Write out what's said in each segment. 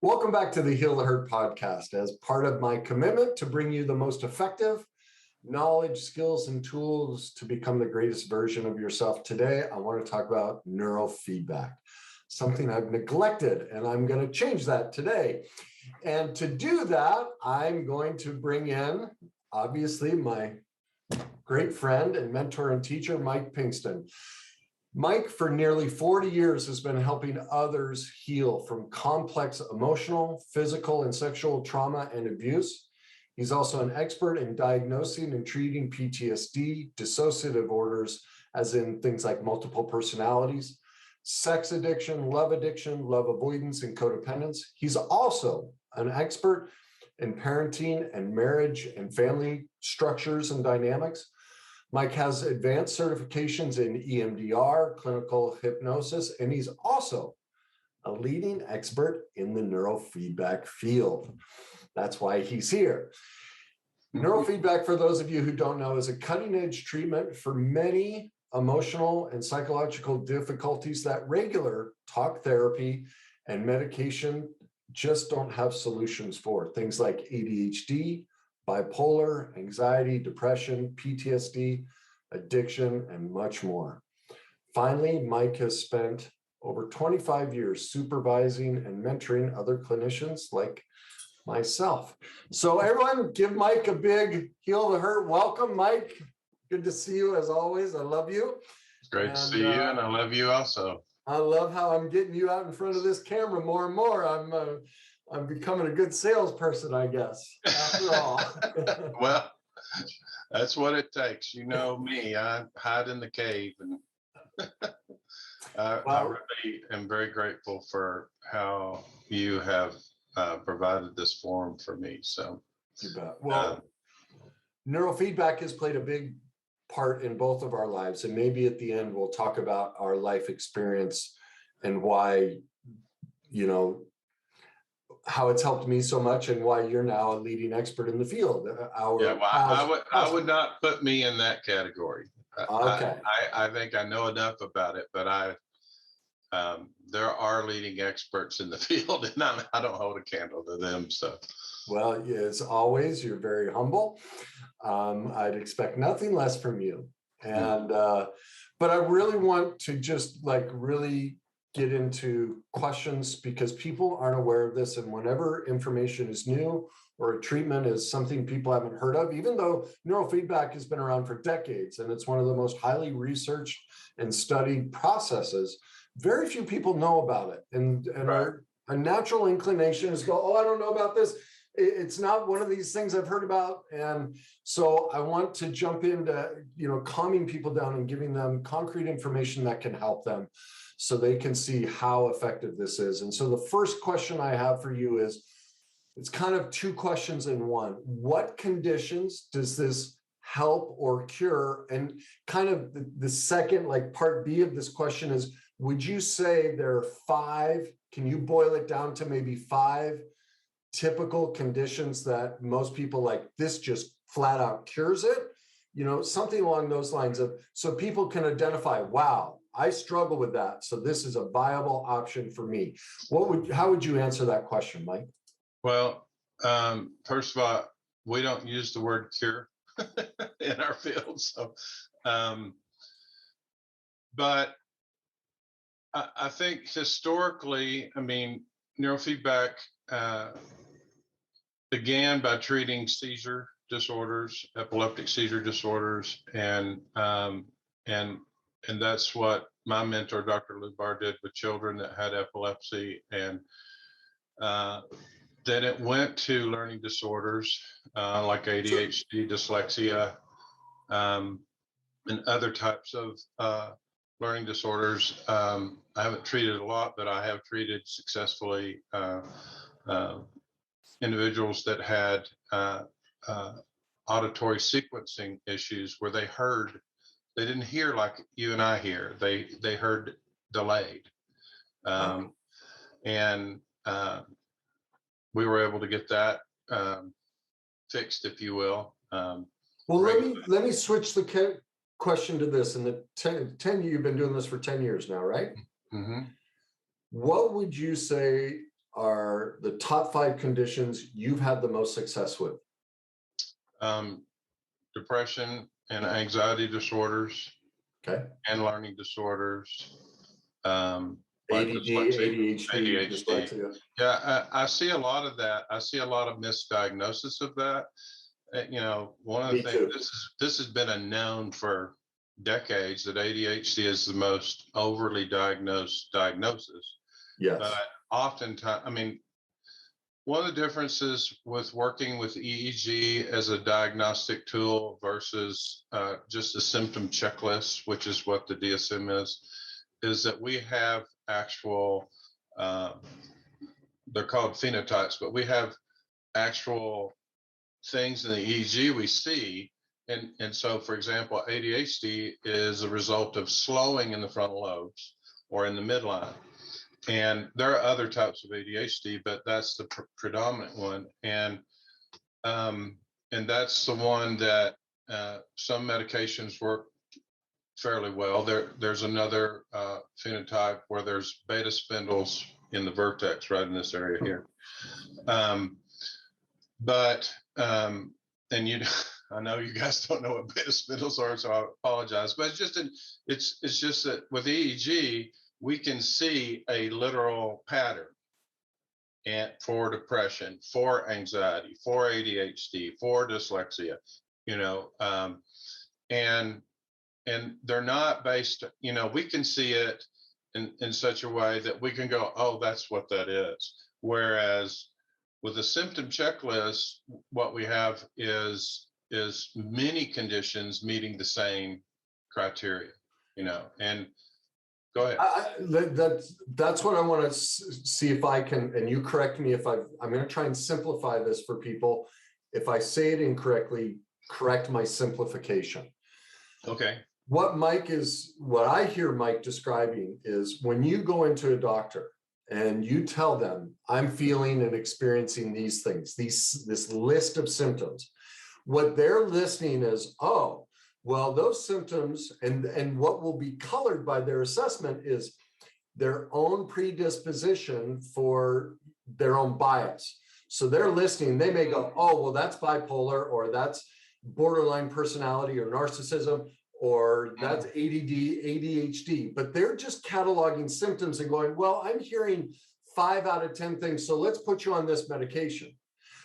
Welcome back to the Heal the Hurt podcast. As part of my commitment to bring you the most effective knowledge, skills, and tools to become the greatest version of yourself today, I want to talk about neurofeedback, something I've neglected, and I'm going to change that today. And to do that, I'm going to bring in, obviously, my great friend and mentor and teacher, Mike Pinkston. Mike, for nearly 40 years, has been helping others heal from complex emotional, physical, and sexual trauma and abuse. He's also an expert in diagnosing and treating PTSD, dissociative disorders, as in things like multiple personalities, sex addiction, love avoidance, and codependence. He's also an expert in parenting and marriage and family structures and dynamics. Mike has advanced certifications in EMDR, clinical hypnosis, and he's also a leading expert in the neurofeedback field. That's why he's here. Neurofeedback, for those of you who don't know, is a cutting-edge treatment for many emotional and psychological difficulties that regular talk therapy and medication just don't have solutions for. Things like ADHD, bipolar, anxiety, depression, PTSD, addiction, and much more. Finally, Mike has spent over 25 years supervising and mentoring other clinicians like myself. So everyone, give Mike a big Heal the Hurt welcome. Mike, good to see you as always. I love you. It's great to see you, and I love you also. I love how I'm getting you out in front of this camera more and more. I'm becoming a good salesperson, I guess, after all. Well, that's what it takes. You know me, I hide in the cave. And I really am very grateful for how you have provided this forum for me. So, you bet. Well, neurofeedback has played a big part in both of our lives. And maybe at the end, we'll talk about our life experience and why, how it's helped me so much and why you're now a leading expert in the field. I would not put me in that category. Okay. I think I know enough about it, but there are leading experts in the field, and I don't hold a candle to them. So, well, as always, you're very humble. I'd expect nothing less from you. And but I really want to just really get into questions because people aren't aware of this. And whenever information is new or a treatment is something people haven't heard of, even though neurofeedback has been around for decades and it's one of the most highly researched and studied processes, very few people know about it. And right. A natural inclination is go, oh, I don't know about this. It's not one of these things I've heard about. And so I want to jump into, calming people down and giving them concrete information that can help them so they can see how effective this is. And so the first question I have for you is, it's kind of two questions in one. What conditions does this help or cure? And kind of the second, part B of this question is, would you say there are 5, can you boil it down to maybe 5 typical conditions that most people this just flat out cures it? Something along those lines so people can identify, wow, I struggle with that. So this is a viable option for me. How would you answer that question, Mike? Well, first of all, we don't use the word cure in our field. So, but I think historically, neurofeedback began by treating seizure disorders, epileptic seizure disorders, and that's what my mentor, Dr. Lubar, did with children that had epilepsy. And then it went to learning disorders like ADHD, dyslexia, and other types of learning disorders. I haven't treated a lot, but I have treated successfully individuals that had auditory sequencing issues where they didn't hear like you and I hear. They heard delayed. And we were able to get that fixed, if you will. Well, let me switch the question to this. In the 10 you've been doing this for 10 years now, right? Mm-hmm. What would you say are the top 5 conditions you've had the most success with? Depression and anxiety disorders. Okay. And learning disorders. Like ADD, dyslexia, ADHD, dyslexia. Yeah, I see a lot of that. I see a lot of misdiagnosis of that. One of the things, this has been known for decades, that ADHD is the most overly diagnosed diagnosis. Yes. But oftentimes, one of the differences with working with EEG as a diagnostic tool versus just a symptom checklist, which is what the DSM is that we have actual, they're called phenotypes, but we have actual things in the EEG we see. And so, for example, ADHD is a result of slowing in the frontal lobes or in the midline. And there are other types of ADHD, but that's the predominant one. And that's the one that some medications work fairly well. There's another phenotype where there's beta spindles in the vertex right in this area here. I know you guys don't know what beta spindles are, so I apologize. But it's just that with EEG, we can see a literal pattern for depression, for anxiety, for ADHD, for dyslexia, and they're not based, we can see it in such a way that we can go, oh, that's what that is. Whereas with a symptom checklist, what we have is many conditions meeting the same criteria, and go ahead. That's what I want to see if I can, and you correct me if I'm going to try and simplify this for people. If I say it incorrectly, correct my simplification. Okay. What I hear Mike describing is when you go into a doctor and you tell them, I'm feeling and experiencing these things, this list of symptoms, what they're listening is, oh, well, those symptoms and what will be colored by their assessment is their own predisposition for their own bias. So they're listening, they may go, oh, well, that's bipolar, or that's borderline personality or narcissism, or that's ADD, ADHD, but they're just cataloging symptoms and going, well, I'm hearing 5 out of 10 things, so let's put you on this medication.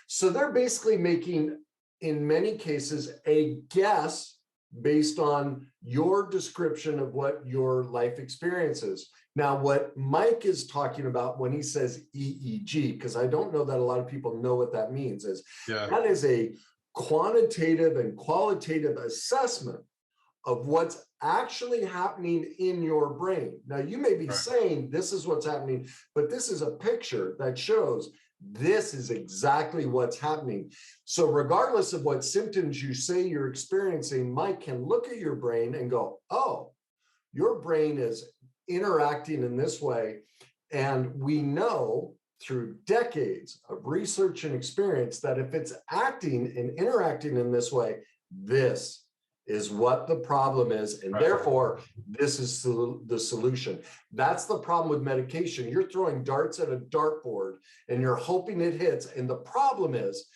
So they're basically making, in many cases, a guess based on your description of what your life experience is. Now, what Mike is talking about when he says EEG, because I don't know that a lot of people know what that means, is that is a quantitative and qualitative assessment of what's actually happening in your brain. Now, you may be saying this is what's happening, but this is a picture that shows this is exactly what's happening. So regardless of what symptoms you say you're experiencing, Mike can look at your brain and go, oh, your brain is interacting in this way. And we know through decades of research and experience that if it's acting and interacting in this way, this is what the problem is, and therefore this is the solution. That's the problem with medication. You're throwing darts at a dartboard and you're hoping it hits, and the problem is,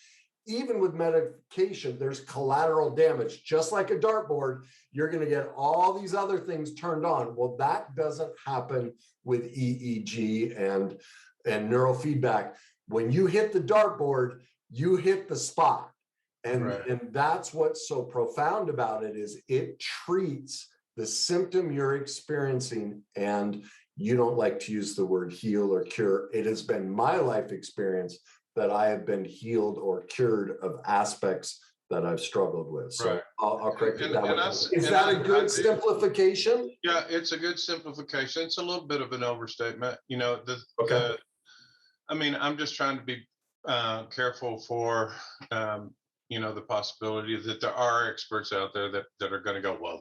even with medication, there's collateral damage. Just like a dartboard, you're going to get all these other things turned on. Well, that doesn't happen with EEG and neurofeedback. When you hit the dartboard, you hit the spot. And that's what's so profound about it, is it treats the symptom you're experiencing. And you don't like to use the word heal or cure. It has been my life experience that I have been healed or cured of aspects that I've struggled with. So I'll correct it that way. Is that a good simplification? Yeah, it's a good simplification. It's a little bit of an overstatement. I'm just trying to be careful for the possibility that there are experts out there that are going to go, well,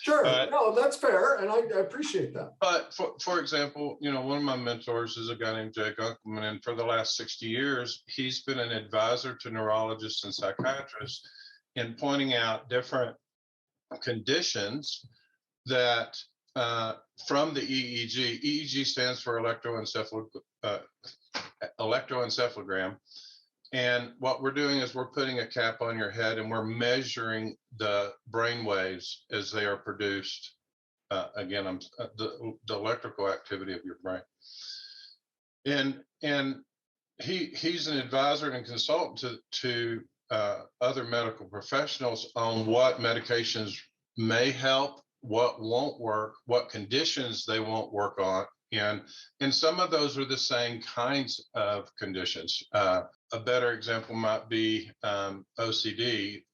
Sure. No, that's fair. And I appreciate that. But for example, one of my mentors is a guy named Jake Unkelman. And for the last 60 years, he's been an advisor to neurologists and psychiatrists in pointing out different conditions that from the EEG. EEG stands for electroencephalogram. And what we're doing is we're putting a cap on your head and we're measuring the brain waves as they are produced. Again, the electrical activity of your brain. And he's an advisor and consultant to other medical professionals on what medications may help, what won't work, what conditions they won't work on. And some of those are the same kinds of conditions. A better example might be OCD.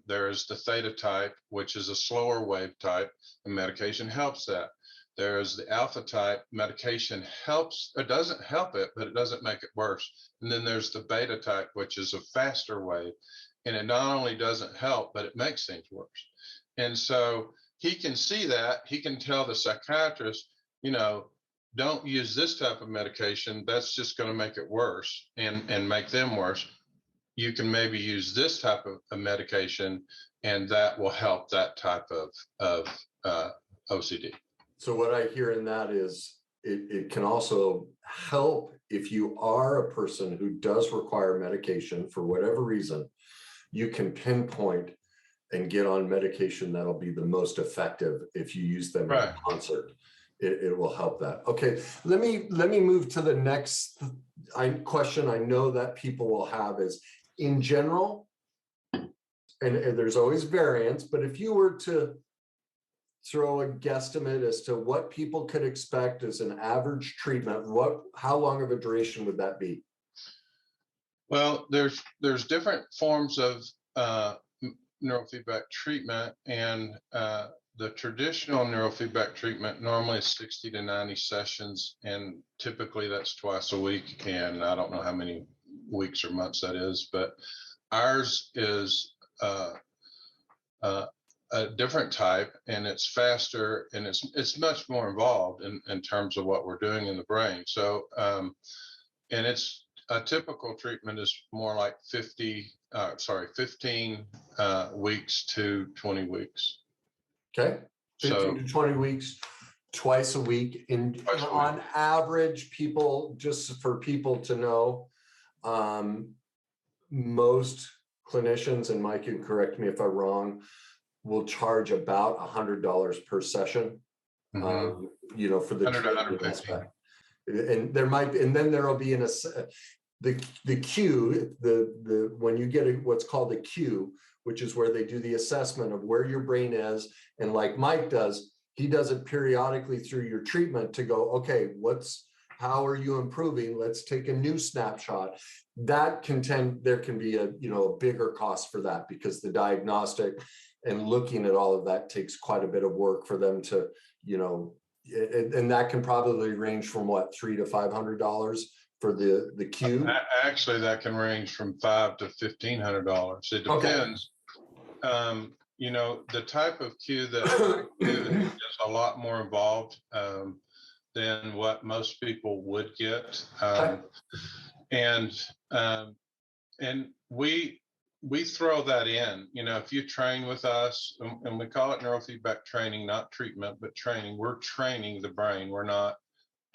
There is the theta type, which is a slower wave type, and medication helps that. There's the alpha type, medication helps, it doesn't help it, but it doesn't make it worse. And then there's the beta type, which is a faster wave. And it not only doesn't help, but it makes things worse. And so he can see that, he can tell the psychiatrist, don't use this type of medication. That's just going to make it worse and make them worse. You can maybe use this type of medication, and that will help that type of OCD. So what I hear in that is it can also help if you are a person who does require medication for whatever reason. You can pinpoint and get on medication that'll be the most effective if you use them in concert. It will help that. Okay, let me move to the next question I know that people will have is, in general, and there's always variance, but if you were to throw a guesstimate as to what people could expect as an average treatment, how long of a duration would that be? Well, there's different forms of neurofeedback treatment, and the traditional neurofeedback treatment normally is 60 to 90 sessions, and typically that's twice a week, and I don't know how many weeks or months that is, but ours is a different type, and it's faster, and it's much more involved in terms of what we're doing in the brain. So, and it's a typical treatment is more like 15 weeks to 20 weeks. Okay, 15 to 20 weeks, twice a week. On average, people, just for people to know, most clinicians, and Mike can correct me if I'm wrong, will charge about $100 per session, for the treatment aspect. And there might be, and then there will be the Q, when you get what's called a Q, which is where they do the assessment of where your brain is. And like Mike does, he does it periodically through your treatment to go, okay, how are you improving? Let's take a new snapshot. There can be a bigger cost for that, because the diagnostic and looking at all of that takes quite a bit of work for them to, and that can probably range from $300 to $500 for the Q. Actually, that can range from $500 to $1,500. It depends. Okay. The type of Q that I do is a lot more involved than what most people would get, and we throw that in. If you train with us, and we call it neurofeedback training, not treatment, but training. We're training the brain. We're not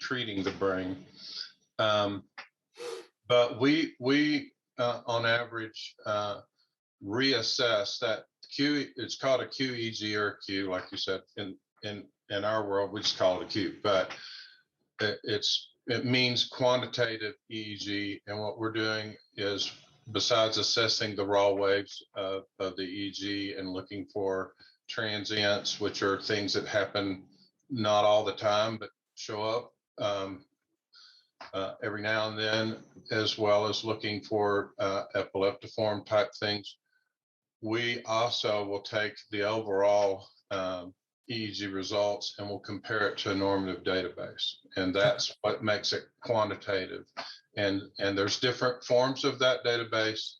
treating the brain. But we on average reassess that Q. It's called a QEEG or a Q, like you said. In our world, we just call it a Q, but it means quantitative EEG. And what we're doing is, besides assessing the raw waves of the EEG and looking for transients, which are things that happen not all the time, but show up every now and then, as well as looking for epileptiform type things, we also will take the overall EEG results and we'll compare it to a normative database. And that's what makes it quantitative. And there's different forms of that database,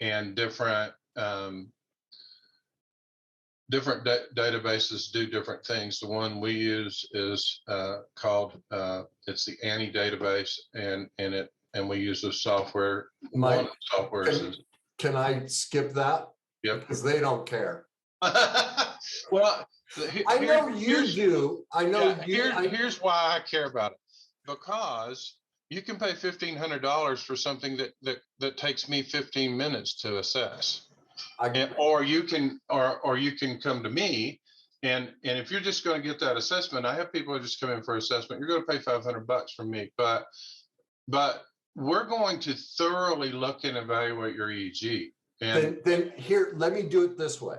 and different databases do different things. The one we use is called it's the ANI database, and we use the software. Mike, can I skip that? Yep. Because they don't care. Well, I know you do. I know you. Here's why I care about it. Because you can pay $1,500 for something that takes me 15 minutes to assess. Or you can come to me, and if you're just going to get that assessment, I have people who just come in for assessment. You're going to pay $500 from me, but we're going to thoroughly look and evaluate your EEG. And then here, let me do it this way.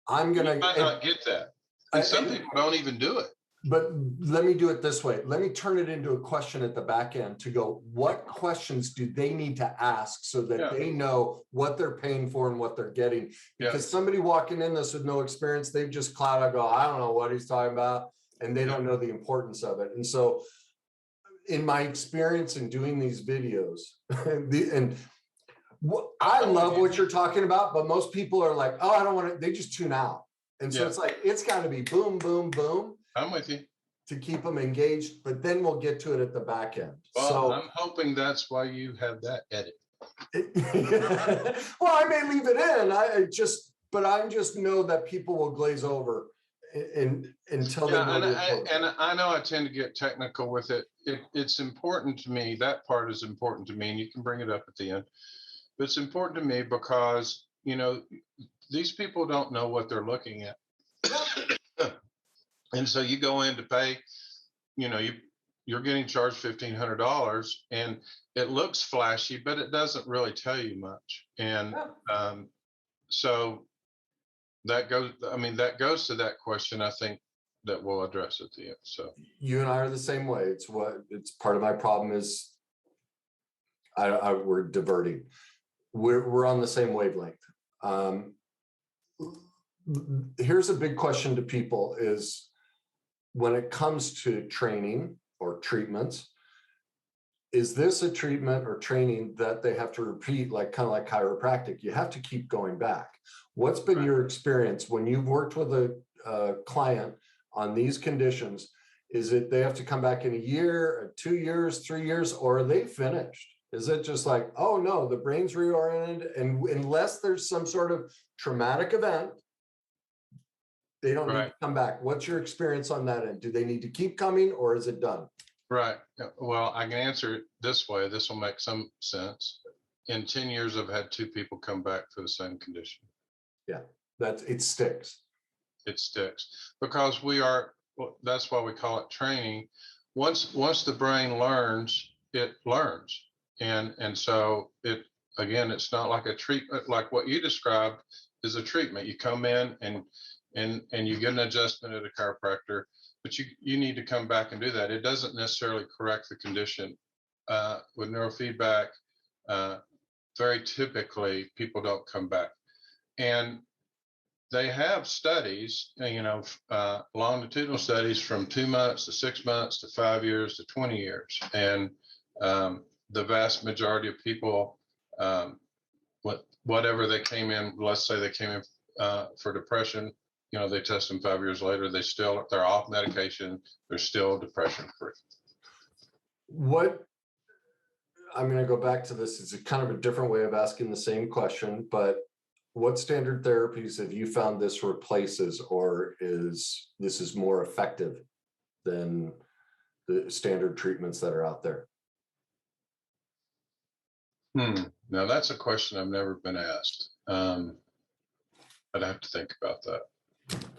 I'm gonna. You might not get that, and some people don't even do it. But let me do it this way. Let me turn it into a question at the back end to go, what questions do they need to ask so that they know what they're paying for and what they're getting? Because somebody walking in this with no experience, they've just cloud out, go, I don't know what he's talking about, and they don't know the importance of it. And so in my experience in doing these videos, I love what you're talking about, but most people are like, oh, I don't want to, they just tune out. And so it's like, it's got to be boom, boom, boom. I'm with you. To keep them engaged, but then we'll get to it at the back end. Well, so I'm hoping that's why you have that edit. Well, I may leave it in. I just know that people will glaze over until they know. And I know I tend to get technical with it. It's important to me. That part is important to me, and you can bring it up at the end. But it's important to me because, these people don't know what they're looking at. And so you go in to pay, you're getting charged $1,500, and it looks flashy, but it doesn't really tell you much. And so that goes to that question, I think, that we'll address at the end. So you and I are the same way. It's part of my problem is we're diverting. We're on the same wavelength. Here's a big question to people is, when it comes to training or treatments, is this a treatment or training that they have to repeat, kind of like chiropractic? You have to keep going back. What's been your experience when you've worked with a client on these conditions? Is it they have to come back in a year, 2 years, 3 years, or are they finished? Is it just like, oh no, the brain's reoriented, and unless there's some sort of traumatic event, they don't need to come back? What's your experience on that end? Do they need to keep coming, or is it done? Right. Well, I can answer it this way. This will make some sense. In 10 years, I've had 2 people come back for the same condition. Yeah, it sticks. It sticks because that's why we call it training. Once the brain learns, it learns. And so it's not like a treatment, like what you described is a treatment. You come in and you get an adjustment at a chiropractor, but you need to come back and do that. It doesn't necessarily correct the condition. With neurofeedback, very typically people don't come back. And they have studies, longitudinal studies from 2 months to 6 months to 5 years to 20 years. And the vast majority of people, whatever they came in, let's say they came in for depression, they test them 5 years later, they're off medication, they're still depression free. I'm going to go back to this. It's a kind of a different way of asking the same question, but what standard therapies have you found this replaces, or this is more effective than the standard treatments that are out there? Now that's a question I've never been asked. I'd have to think about that.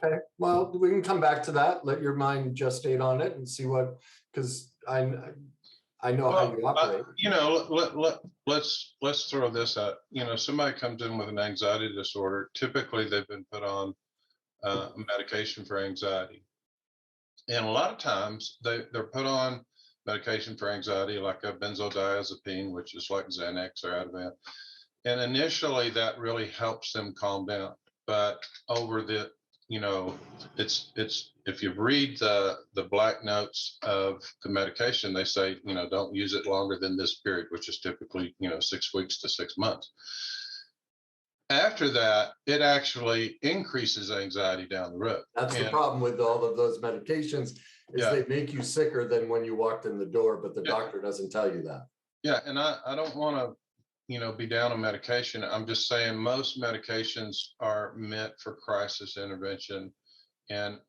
Okay, well, we can come back to that. Let your mind gestate on it and see because I know how you operate. Let's throw this out. Somebody comes in with an anxiety disorder. Typically, they've been put on medication for anxiety, and a lot of times they're put on medication for anxiety, like a benzodiazepine, which is like Xanax or Ativan. And initially, that really helps them calm down. But over it's if you read the black notes of the medication, they say, don't use it longer than this period, which is typically, 6 weeks to 6 months. After that, it actually increases anxiety down the road. That's the problem with all of those medications is they make you sicker than when you walked in the door, but the doctor doesn't tell you that. Yeah, and I don't want to be down on medication. I'm just saying most medications are meant for crisis intervention. and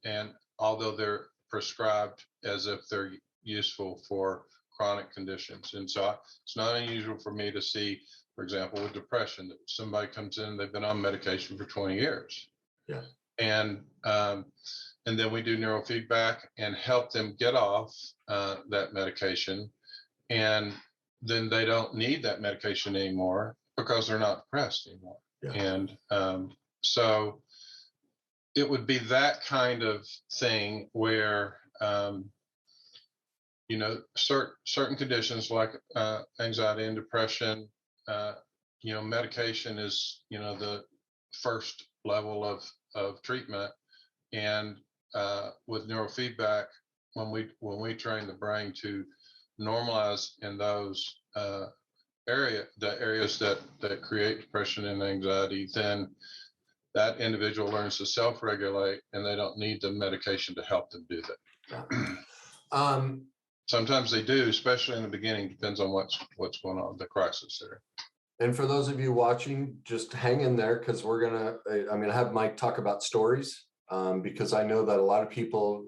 although they're prescribed as if they're useful for chronic conditions. And so it's not unusual for me to see, for example, with depression, that somebody comes in, they've been on medication for 20 years. Yeah. And then we do neurofeedback and help them get off that medication. And then they don't need that medication anymore because they're not depressed anymore. Yeah. And so it would be that kind of thing where, you know, certain conditions like anxiety and depression, you know, medication is, you know, the first level of treatment. And with neurofeedback, when we train the brain to normalize in those the areas that create depression and anxiety, then that individual learns to self-regulate, and they don't need the medication to help them do that. Yeah. Sometimes they do, especially in the beginning. Depends on what's going on, the crisis there. And for those of you watching, just hang in there, because I'm gonna have Mike talk about stories, because I know that a lot of people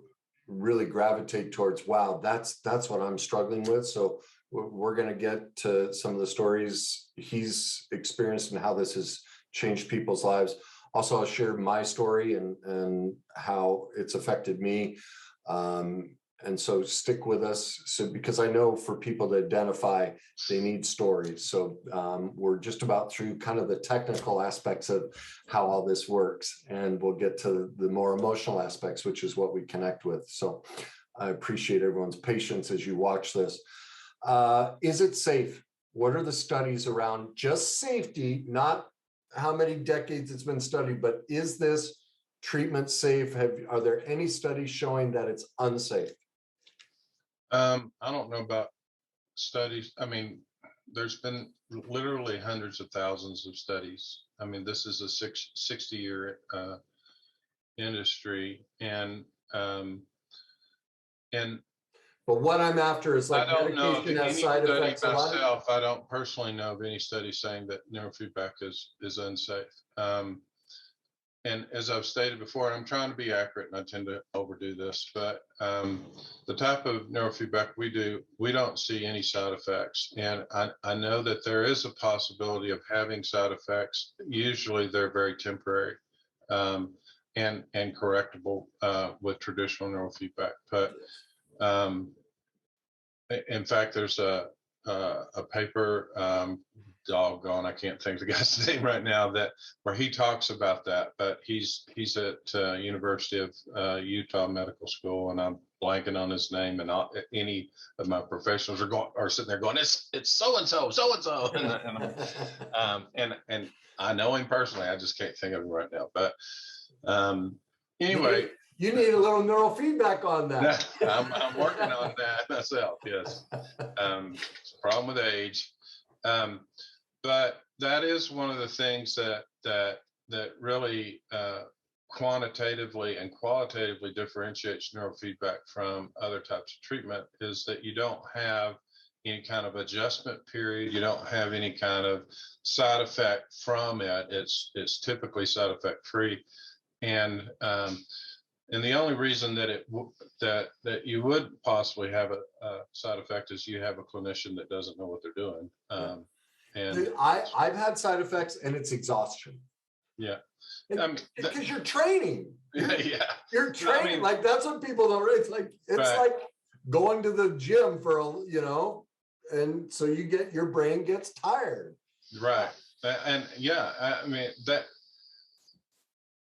really gravitate towards, wow, that's what I'm struggling with. So we're gonna get to some of the stories he's experienced and how this has changed people's lives. Also, I'll share my story and how it's affected me. And so stick with us. So, because I know for people to identify, they need stories. So we're just about through kind of the technical aspects of how all this works. And we'll get to the more emotional aspects, which is what we connect with. So I appreciate everyone's patience as you watch this. Is it safe? What are the studies around just safety, not how many decades it's been studied, but is this treatment safe? Are there any studies showing that it's unsafe? I don't know about studies. I mean, there's been literally hundreds of thousands of studies. I mean, this is a 60-year industry, and but what I'm after is, like, I don't know of any study myself. I don't personally know of any study saying that neurofeedback is unsafe. And as I've stated before, I'm trying to be accurate, and I tend to overdo this, but the type of neurofeedback we do, we don't see any side effects. And I know that there is a possibility of having side effects. Usually they're very temporary and correctable with traditional neurofeedback. But in fact, there's a paper, doggone, I can't think of the guy's name right now, where he talks about that. But he's at University of Utah Medical School, and I'm blanking on his name. And any of my professionals are sitting there going, it's so and so, and I know him personally. I just can't think of him right now. But anyway. You need a little neurofeedback on that. I'm working on that myself. Yes, it's a problem with age, but that is one of the things that really quantitatively and qualitatively differentiates neurofeedback from other types of treatment, is that you don't have any kind of adjustment period. You don't have any kind of side effect from it. It's typically side effect free, and the only reason that that you would possibly have a side effect is you have a clinician that doesn't know what they're doing. And I've had side effects, and it's exhaustion. Yeah, because you're training. You're training. I mean, like, that's what people don't realize. It's right. like going to the gym for and so your brain gets tired. Right, and I mean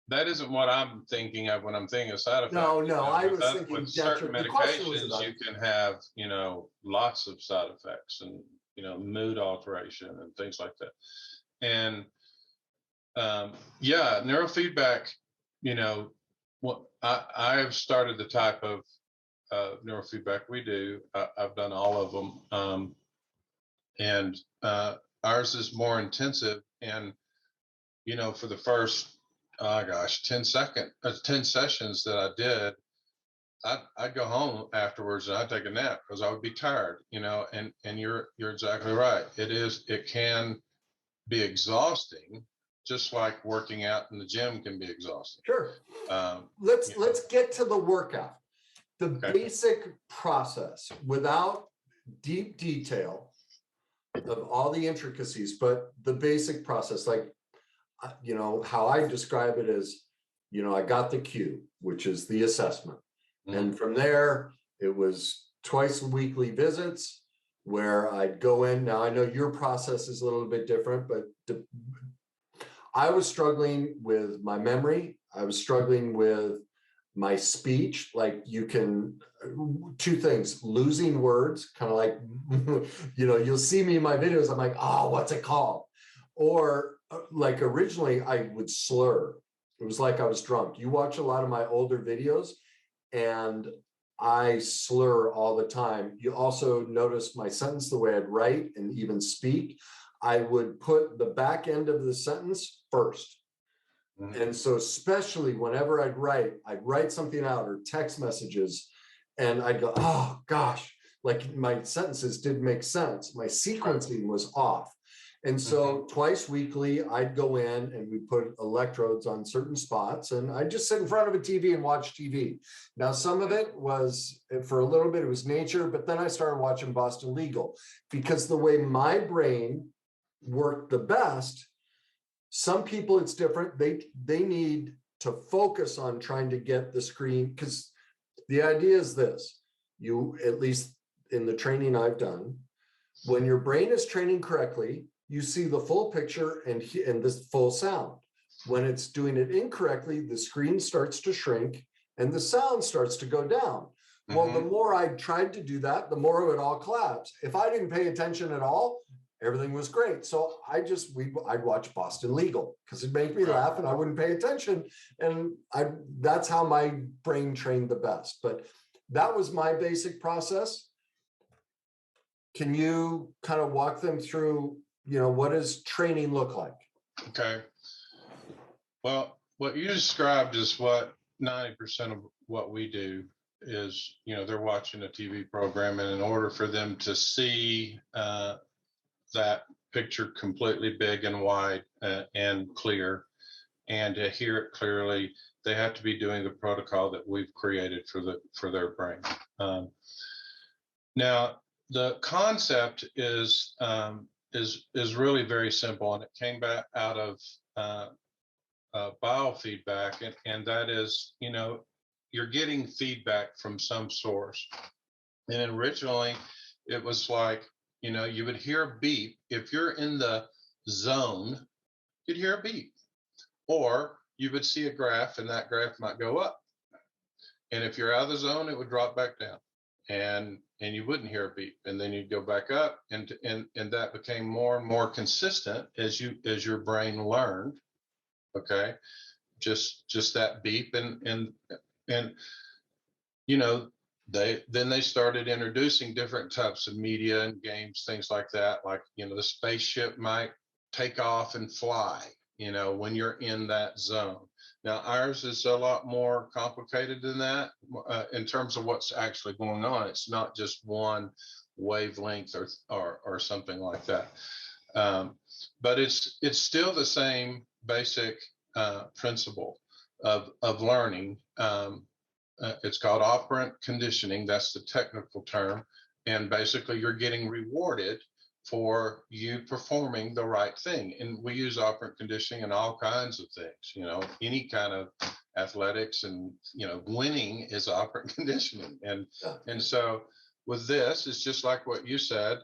that isn't what I'm thinking of when I'm thinking of side effects. No, I was thinking with certain medications, you can have, lots of side effects and, mood alteration and things like that. And neurofeedback, I have started the type of neurofeedback we do. I've done all of them. And ours is more intensive. And, for the first 10 sessions that I did, I'd go home afterwards and I'd take a nap because I would be tired, and you're exactly right. It can be exhausting, just like working out in the gym can be exhausting. Sure. Um, Let's get to the workout. The Okay. basic process without deep detail of all the intricacies, but the basic process, like, how I describe it is, I got the Q, which is the assessment. And from there, it was twice weekly visits where I'd go in. Now, I know your process is a little bit different, but I was struggling with my memory. I was struggling with my speech. Like, two things, losing words, kind of like, you'll see me in my videos. I'm like, oh, what's it called? Or like originally I would slur. It was like I was drunk. You watch a lot of my older videos and I slur all the time. You also notice my sentence, the way I'd write and even speak. I would put the back end of the sentence first. And so especially whenever I'd write something out or text messages, and I'd go, oh gosh, like my sentences didn't make sense. My sequencing was off. And so twice weekly, I'd go in and we put electrodes on certain spots, and I'd just sit in front of a TV and watch TV. Now, some of it was, for a little bit, it was nature, but then I started watching Boston Legal, because the way my brain worked the best, some people it's different. They need to focus on trying to get the screen, because the idea is this, at least in the training I've done, when your brain is training correctly, you see the full picture and this full sound. When it's doing it incorrectly, the screen starts to shrink and the sound starts to go down. Well, the more I tried to do that, the more it would all collapse. If I didn't pay attention at all, everything was great. So I'd watch Boston Legal because it'd make me laugh and I wouldn't pay attention. And that's how my brain trained the best. But that was my basic process. Can you kind of walk them through, what does training look like? Okay. Well, what you described is what 90% of what we do is, they're watching a TV program, and in order for them to see that picture completely big and wide and clear, and to hear it clearly, they have to be doing the protocol that we've created for their brain. Now, the concept is really very simple, and it came back out of biofeedback, and that is, you're getting feedback from some source. And originally, it was like, you would hear a beep. If you're in the zone, you'd hear a beep, or you would see a graph, and that graph might go up. And if you're out of the zone, it would drop back down, and you wouldn't hear a beep, and then you'd go back up, and that became more and more consistent as your brain learned. Okay, just that beep, and they started introducing different types of media and games, things like that. Like, the spaceship might take off and fly, when you're in that zone. Now, ours is a lot more complicated than that in terms of what's actually going on. It's not just one wavelength or something like that. But it's still the same basic principle of learning. It's called operant conditioning. That's the technical term. And basically, you're getting rewarded for you performing the right thing. And we use operant conditioning in all kinds of things, any kind of athletics, and, winning is operant conditioning. And so with this, it's just like what you said.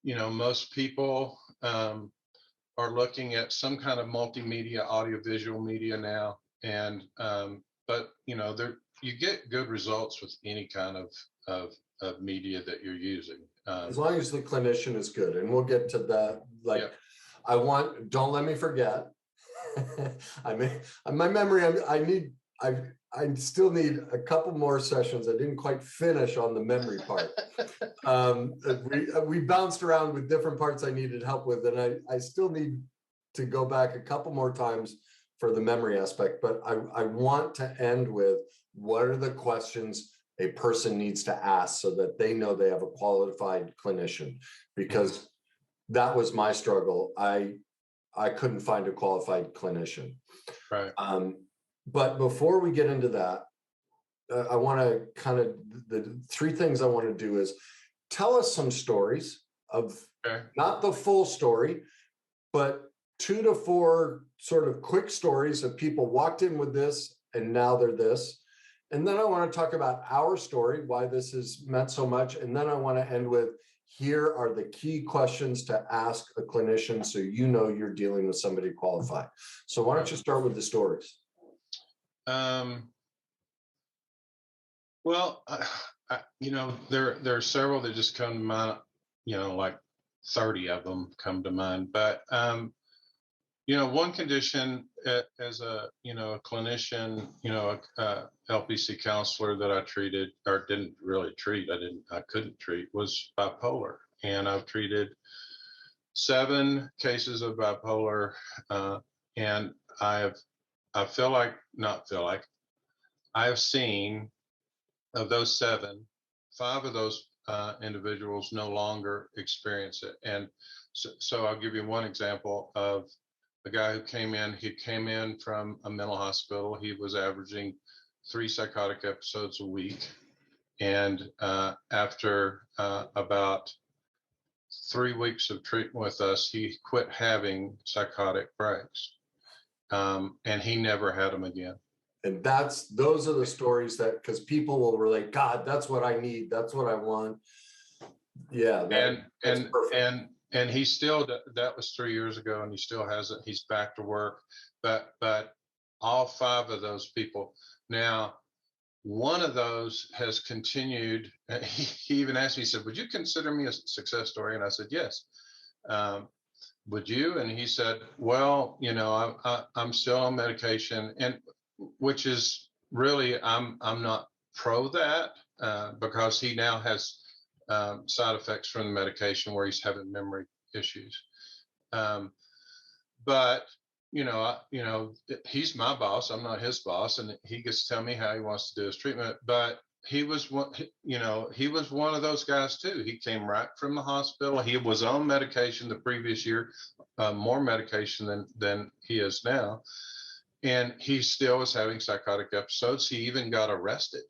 Most people are looking at some kind of multimedia, audiovisual media now. And, but, you get good results with any kind of media that you're using. As long as the clinician is good, and we'll get to that. Like, yeah. Don't let me forget. My memory, I still need a couple more sessions. I didn't quite finish on the memory part. We bounced around with different parts I needed help with, and I still need to go back a couple more times for the memory aspect. But I want to end with, what are the questions a person needs to ask so that they know they have a qualified clinician? Because that was my struggle. I I couldn't find a qualified clinician. Right. But before we get into that, I want to the three things I want to do is tell us some stories of not the full story, but 2 to 4 sort of quick stories of people walked in with this and now they're this. And then I want to talk about our story, why this has meant so much. And then I want to end with, here are the key questions to ask a clinician so you know you're dealing with somebody qualified. So why don't you start with the stories? Well, there are several that just come to mind, like 30 of them come to mind. But, one condition as a clinician, a LPC counselor that I treated or didn't really treat, I couldn't treat, was bipolar. And I've treated 7 cases of bipolar. And I have seen, of those 7, 5 of those individuals no longer experience it. And so I'll give you one example of a guy who came in. He came in from a mental hospital. He was averaging 3 psychotic episodes a week. And after about 3 weeks of treatment with us, he quit having psychotic breaks. And he never had them again. And those are the stories that, because people will relate, God, that's what I need. That's what I want. Yeah. That's perfect. And he still, that was 3 years ago, and he still hasn't. He's back to work, but all 5 of those people now, one of those has continued. He even asked me, he said, would you consider me a success story? And I said, yes. Would you? And he said, well, I'm still on medication, and which is really, I'm not pro that, because he now has side effects from the medication where he's having memory issues. But he's my boss. I'm not his boss, and he gets to tell me how he wants to do his treatment. But he was one of those guys too. He came right from the hospital. He was on medication the previous year, more medication than he is now. And he still was having psychotic episodes. He even got arrested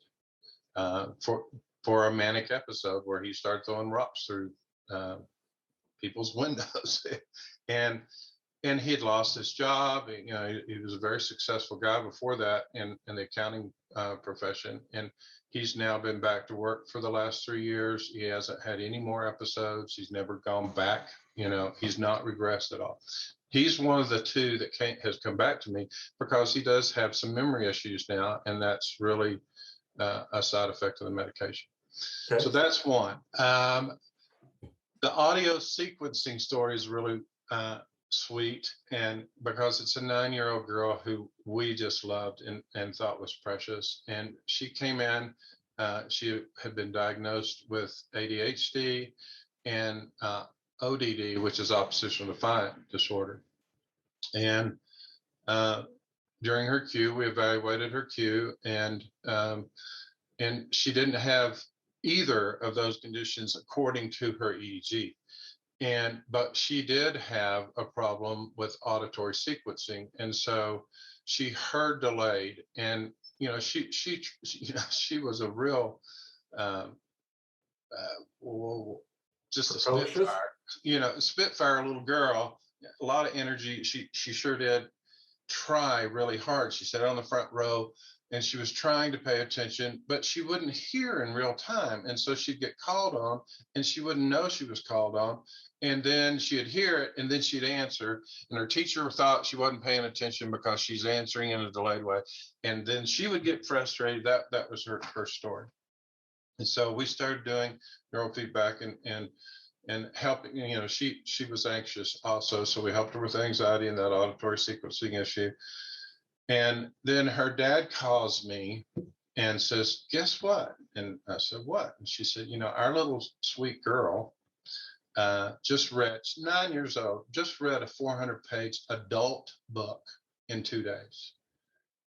for a manic episode where he started throwing rocks through people's windows. and he had lost his job. He was a very successful guy before that in the accounting profession. And he's now been back to work for the last 3 years. He hasn't had any more episodes. He's never gone back. He's not regressed at all. He's one of the 2 that has come back to me because he does have some memory issues now, and that's really a side effect of the medication. Okay. So that's one. The audio sequencing story is really sweet, and because it's a 9-year-old girl who we just loved and thought was precious. And she came in, she had been diagnosed with ADHD and ODD, which is oppositional defiant disorder. And during her Q, we evaluated her Q, and she didn't have either of those conditions according to her EEG. But she did have a problem with auditory sequencing, and so she heard delayed. And she was a real just a spitfire little girl, a lot of energy. She sure did try really hard. She sat on the front row and she was trying to pay attention, but she wouldn't hear in real time. And so she'd get called on and she wouldn't know she was called on. And then she'd hear it and then she'd answer. And her teacher thought she wasn't paying attention because she's answering in a delayed way. And then she would get frustrated. That was her story. And so we started doing neurofeedback and helping. She was anxious also. So we helped her with anxiety and that auditory sequencing issue. And then her dad calls me and says, guess what? And I said, what? And she said, our little sweet girl just read, she's 9 years old, just read a 400-page adult book in 2 days.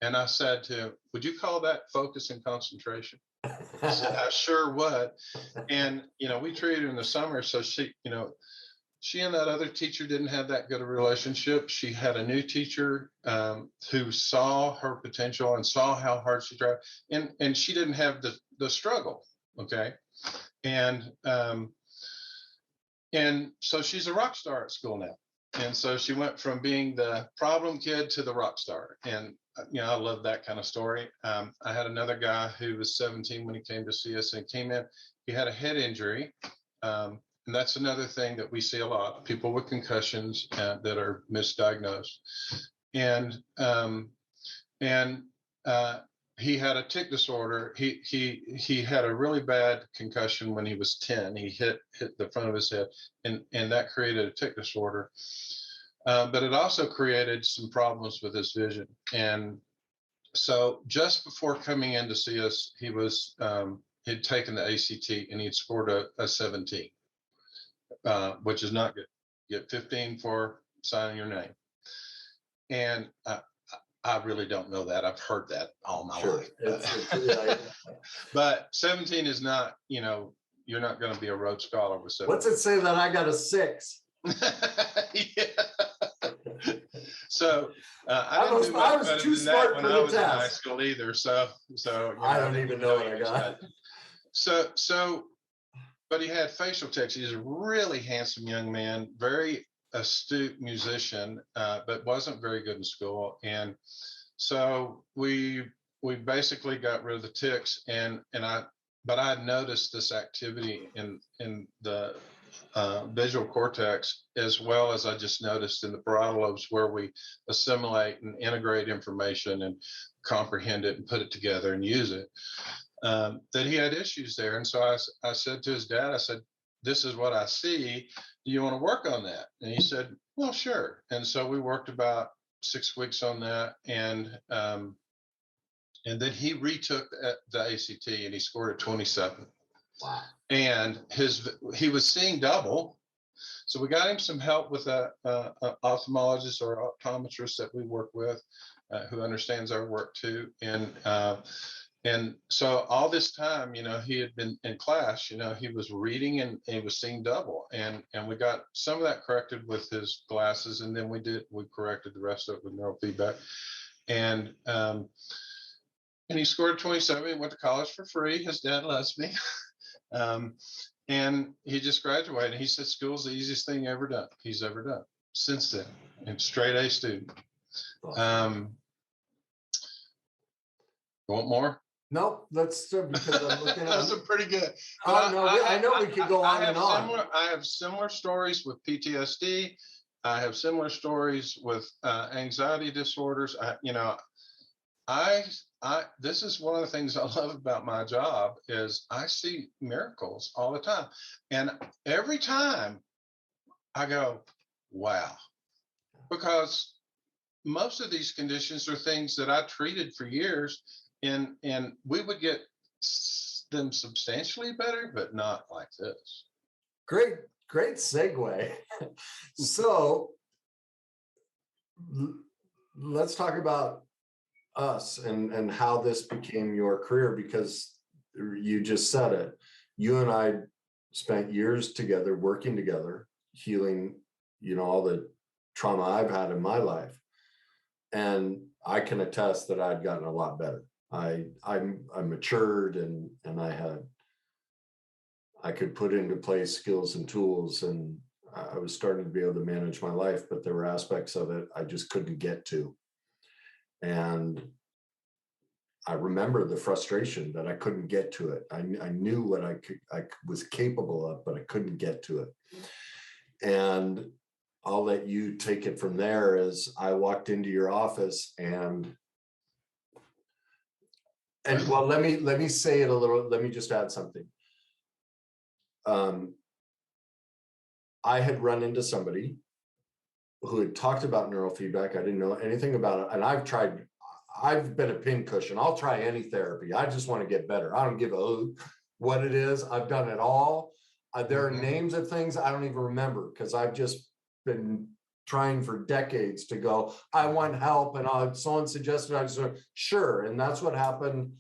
And I said to him, would you call that focus and concentration? I said, I sure would. And, we treated her in the summer. So she, she and that other teacher didn't have that good a relationship. She had a new teacher who saw her potential and saw how hard she tried, and she didn't have the struggle. Okay, and so she's a rock star at school now. And so she went from being the problem kid to the rock star. And, I love that kind of story. I had another guy who was 17 when he came to see us, and he came in, he had a head injury. And that's another thing that we see a lot, people with concussions that are misdiagnosed. And he had a tic disorder. He had a really bad concussion when he was 10. He hit the front of his head, and that created a tic disorder. But it also created some problems with his vision. And so just before coming in to see us, he was he'd taken the ACT and he'd scored a 17, which is not good. You get 15 for signing your name. And I really don't know that. I've heard that all my life. But 17 is not, you're not going to be a Rhodes Scholar with 17. What's it say that I got a 6? Yeah. So I was too smart for the test in high school either. So I don't even know what I got. So, but he had facial tics. He's a really handsome young man, very astute musician, but wasn't very good in school. And so we basically got rid of the tics, but I noticed this activity in the visual cortex, as well as I just noticed in the parietal lobes, where we assimilate and integrate information and comprehend it and put it together and use it, that he had issues there. And so I said to his dad, I said, this is what I see. Do you want to work on that? And he said, well, sure. And so we worked about 6 weeks on that. And then he retook the ACT and he scored a 27. Wow. And he was seeing double. So we got him some help with an ophthalmologist or optometrist that we work with, who understands our work too. And so all this time, he had been in class, he was reading and he was seeing double. And we got some of that corrected with his glasses. And then we corrected the rest of it with neurofeedback. And he scored 27. He went to college for free. His dad loves me. And he just graduated. He said school's the easiest thing he's ever done since then. And straight A student. Awesome. Want more? Nope, that's because I'm looking at those are pretty good. I know we could go on and on. I have similar stories with PTSD. I have similar stories with anxiety disorders. This is one of the things I love about my job is I see miracles all the time. And every time I go, wow, because most of these conditions are things that I treated for years, and we would get them substantially better, but not like this. Great segue. So let's talk about us and how this became your career, because you just said it. You and I spent years together, working together, healing, all the trauma I've had in my life. And I can attest that I'd gotten a lot better. I matured and I could put into place skills and tools, and I was starting to be able to manage my life, but there were aspects of it I just couldn't get to. And I remember the frustration that I couldn't get to it. I knew what I was capable of, but I couldn't get to it. And I'll let you take it from there. As I walked into your office and well, let me say it a little. Let me just add something. I had run into somebody who had talked about neurofeedback. I didn't know anything about it. And I've been a pincushion. I'll try any therapy. I just want to get better. I don't give a hoot what it is. I've done it all. There are names of things I don't even remember, because I've just been trying for decades to go, I want help. And someone suggested, I was like, sure. And that's what happened.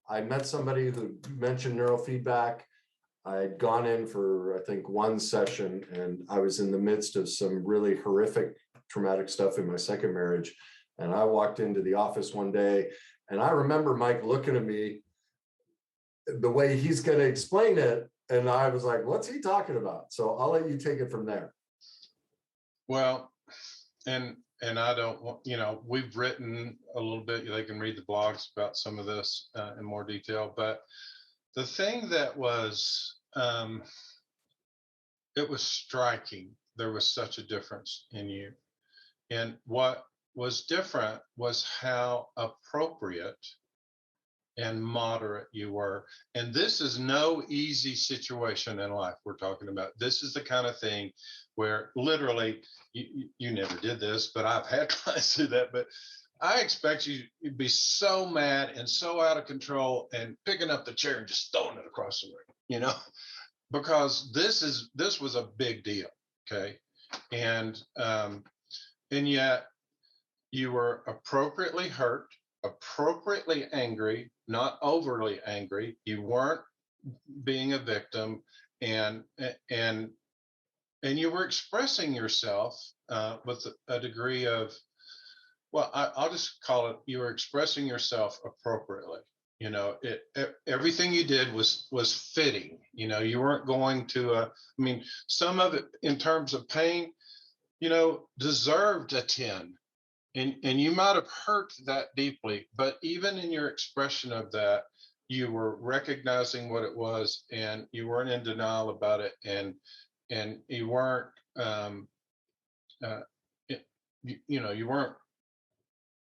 I met somebody who mentioned neurofeedback. I had gone in for, I think, one session, and I was in the midst of some really horrific traumatic stuff in my second marriage. And I walked into the office one day, and I remember Mike looking at me the way he's going to explain it. And I was like, what's he talking about? So I'll let you take it from there. Well, and I don't want, we've written a little bit, they can read the blogs about some of this in more detail, but the thing that was, it was striking. There was such a difference in you. And what was different was how appropriate and moderate you were. And this is no easy situation in life we're talking about. This is the kind of thing where literally, you never did this, but I've had clients do that, but I expect you to be so mad and so out of control and picking up the chair and just throwing it across the room, because this was a big deal. Okay. And yet you were appropriately hurt, appropriately angry, not overly angry. You weren't being a victim, and you were expressing yourself with a degree of, well, I'll just call it, you were expressing yourself appropriately. Everything you did was fitting. You weren't going to, some of it in terms of pain, deserved a 10. And you might have hurt that deeply, but even in your expression of that, you were recognizing what it was, and you weren't in denial about it, and you weren't, you weren't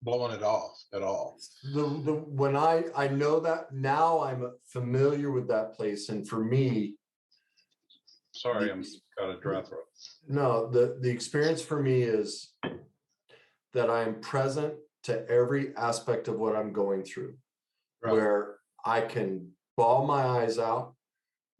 blowing it off at all. When I know that now, I'm familiar with that place, and for me, sorry, I'm got a dry throat. No, the experience for me is that I am present to every aspect of what I'm going through, right, where I can bawl my eyes out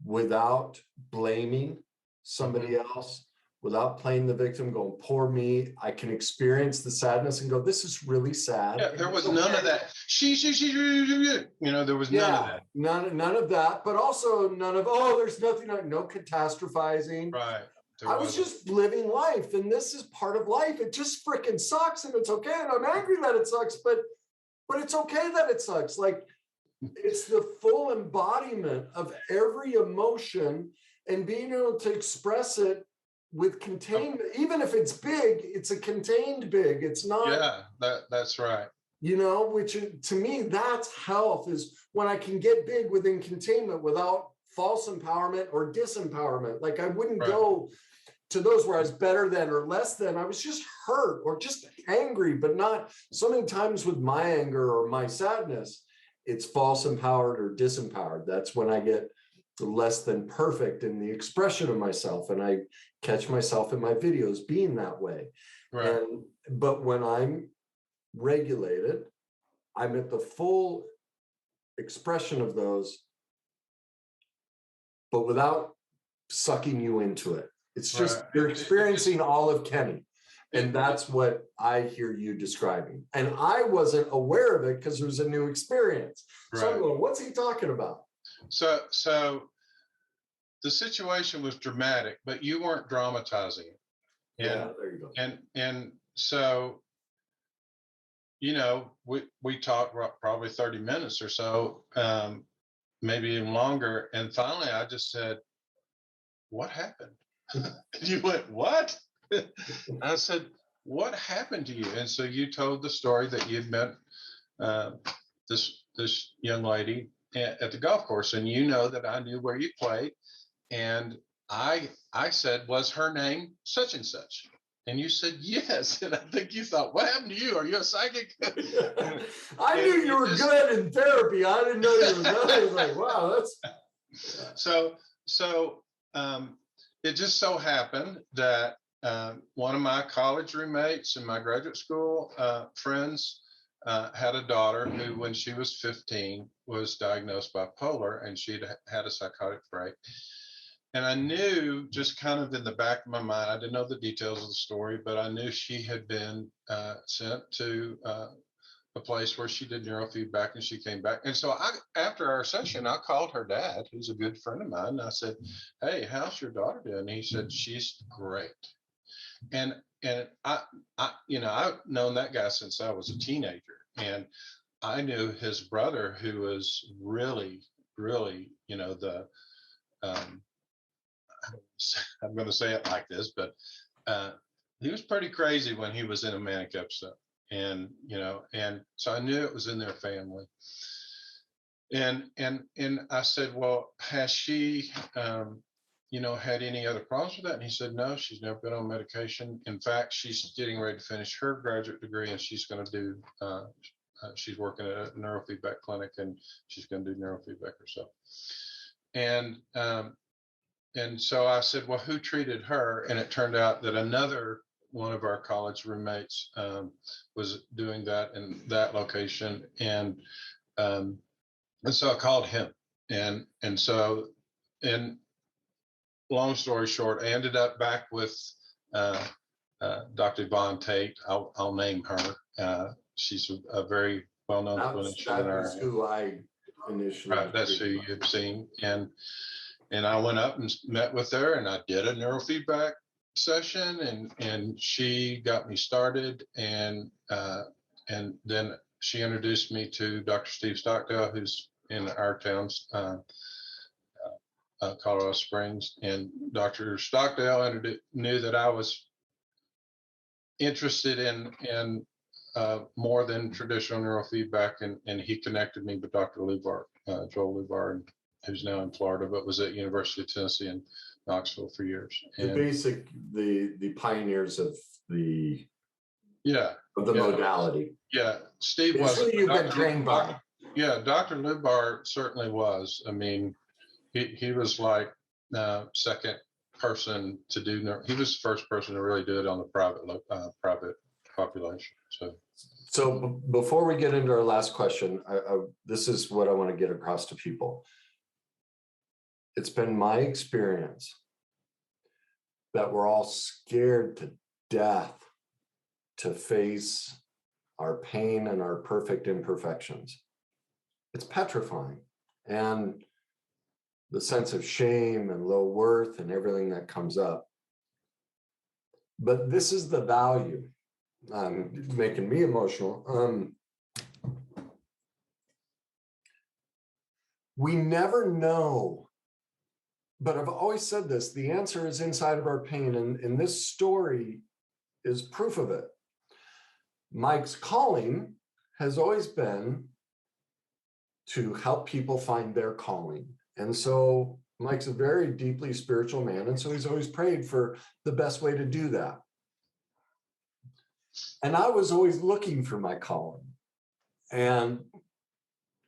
without blaming somebody else, without playing the victim, going, poor me. I can experience the sadness and go, this is really sad. Yeah, there was none of that. She, there was none of that. None of that, but also none of, there's nothing, no catastrophizing. Right. I was just living life, and this is part of life. It just freaking sucks, and it's okay. And I'm angry that it sucks, but it's okay that it sucks. Like, it's the full embodiment of every emotion, and being able to express it with containment. Even if it's big, it's a contained big. It's not. Yeah, that's right. Which to me, that's health, is when I can get big within containment without false empowerment or disempowerment. Like, I wouldn't go to those where I was better than or less than. I was just hurt or just angry, but not so many times with my anger or my sadness. It's false empowered or disempowered. That's when I get less than perfect in the expression of myself. And I catch myself in my videos being that way. Right. But when I'm regulated, I'm at the full expression of those, but without sucking you into it. It's just, you're experiencing all of Kenny. And that's what I hear you describing. And I wasn't aware of it because it was a new experience. So I'm going, what's he talking about? So the situation was dramatic, but you weren't dramatizing it. Yeah, there you go. And so, we talked probably 30 minutes or so, maybe even longer. And finally, I just said, what happened? You went, what? I said, what happened to you? And so you told the story that you'd met this young lady at the golf course, and that I knew where you played. And I said, was her name such and such? And you said, yes. And I think you thought, what happened to you? Are you a psychic? I knew you were good in therapy. I didn't know you were good. I was like, wow, that's. So it just so happened that one of my college roommates and my graduate school friends had a daughter who, when she was 15, was diagnosed bipolar, and she'd had a psychotic break. And I knew, just kind of in the back of my mind, I didn't know the details of the story, but I knew she had been sent to a place where she did neurofeedback, and she came back. And so after our session, I called her dad, who's a good friend of mine. And I said, "Hey, how's your daughter doing?" And he said, "She's great." And I've known that guy since I was a teenager, and I knew his brother, who was really, really, um, I'm going to say it like this, but he was pretty crazy when he was in a manic episode. And so I knew it was in their family. And I said, "Well, has she had any other problems with that?" And he said, "No, she's never been on medication. In fact, she's getting ready to finish her graduate degree, and she's going to do she's working at a neurofeedback clinic, and she's going to do neurofeedback herself." And so I said, "Well, who treated her?" And it turned out that another one of our college roommates was doing that in that location. And so I called him. And so, long story short, I ended up back with Dr. Yvonne Tate. I'll name her. She's a very well-known clinician. That was who I initially. Right, that's who you've seen. And I went up and met with her, and I did a neurofeedback session, and she got me started, and then she introduced me to Dr. Steve Stockdale, who's in our town's Colorado Springs. And Dr. Stockdale knew that I was interested in more than traditional neurofeedback, and he connected me with Dr. Lubar, Joel Lubar, who's now in Florida, but was at University of Tennessee in Knoxville for years. The pioneers of the modality. Yeah, Steve was. Who you've been trained by. Yeah, Dr. Lubar certainly was. I mean, he was like second person to do. He was the first person to really do it on the private population. So before we get into our last question, this is what I want to get across to people. It's been my experience that we're all scared to death to face our pain and our perfect imperfections. It's petrifying. And the sense of shame and low worth and everything that comes up. But this is the value. Making me emotional. We never know. But I've always said this, the answer is inside of our pain, and this story is proof of it. Mike's calling has always been to help people find their calling. And so Mike's a very deeply spiritual man, and so he's always prayed for the best way to do that. And I was always looking for my calling and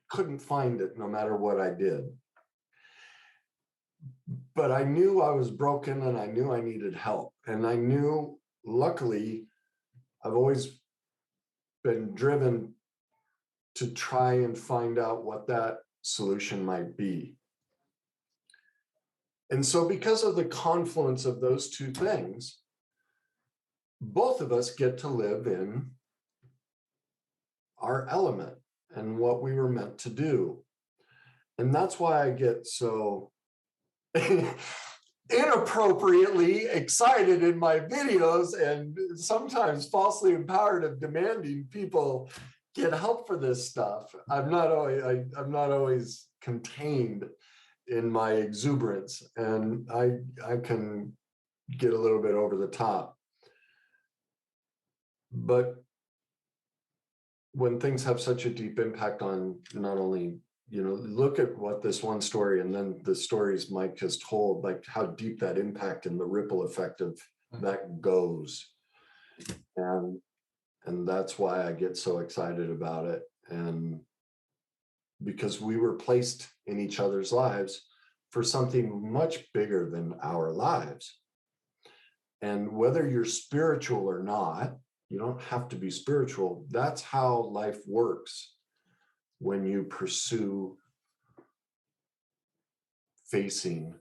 couldn't find it no matter what I did. But I knew I was broken, and I knew I needed help. And I knew, luckily, I've always been driven to try and find out what that solution might be. And so because of the confluence of those two things, both of us get to live in our element and what we were meant to do. And that's why I get so inappropriately excited in my videos, and sometimes falsely empowered of demanding people get help for this stuff. I'm not always contained in my exuberance, and I can get a little bit over the top. But when things have such a deep impact on not only, look at what this one story and then the stories Mike has told, like how deep that impact and the ripple effect of that goes. And that's why I get so excited about it. And because we were placed in each other's lives for something much bigger than our lives. And whether you're spiritual or not, you don't have to be spiritual. That's how life works when you pursue facing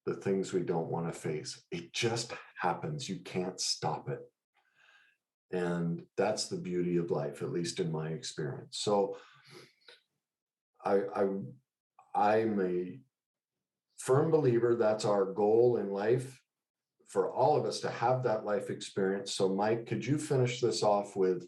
the things we don't want to face. It just happens. You can't stop it. And that's the beauty of life, at least in my experience. So I'm a firm believer that's our goal in life, for all of us to have that life experience. So Mike, could you finish this off with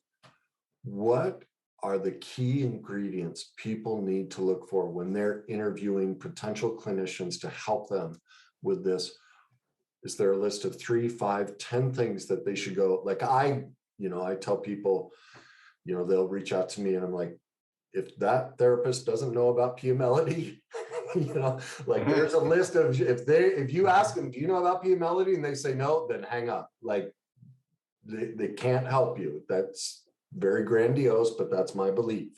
what are the key ingredients people need to look for when they're interviewing potential clinicians to help them with this? Is there a list of 3, 5, 10 things that they should go? Like I tell people, they'll reach out to me and I'm like, if that therapist doesn't know about PMLD, there's a list of, if you ask them, do you know about PMLD? And they say no, then hang up. Like they can't help you. That's very grandiose, but that's my belief.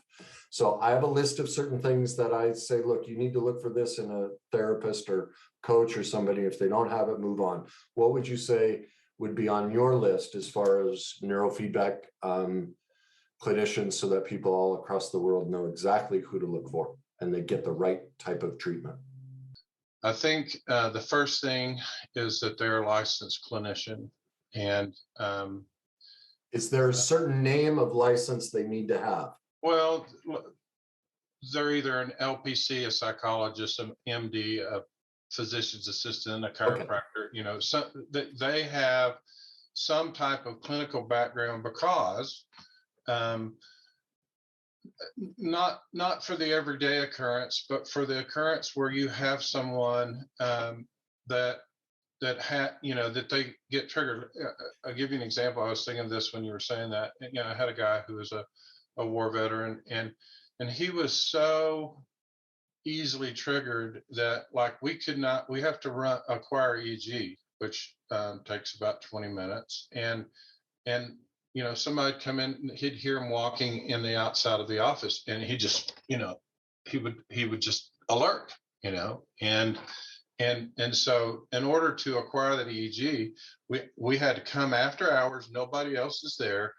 So I have a list of certain things that I say, look, you need to look for this in a therapist or coach or somebody. If they don't have it, move on. What would you say would be on your list as far as neurofeedback clinicians, so that people all across the world know exactly who to look for and they get the right type of treatment? I think the first thing is that they're a licensed clinician. And is there a certain name of license they need to have? Well, they're either an LPC, a psychologist, an MD, a physician's assistant, a chiropractor, so they have some type of clinical background, because not for the everyday occurrence, but for the occurrence where you have someone that they get triggered. I'll give you an example. I was thinking of this when you were saying that. I had a guy who was a war veteran, and he was so easily triggered that, like, we have to acquire EEG, which takes about 20 minutes. And somebody'd come in, he'd hear him walking in the outside of the office, and he just, he would just alert, and so in order to acquire that EEG, we had to come after hours, nobody else is there,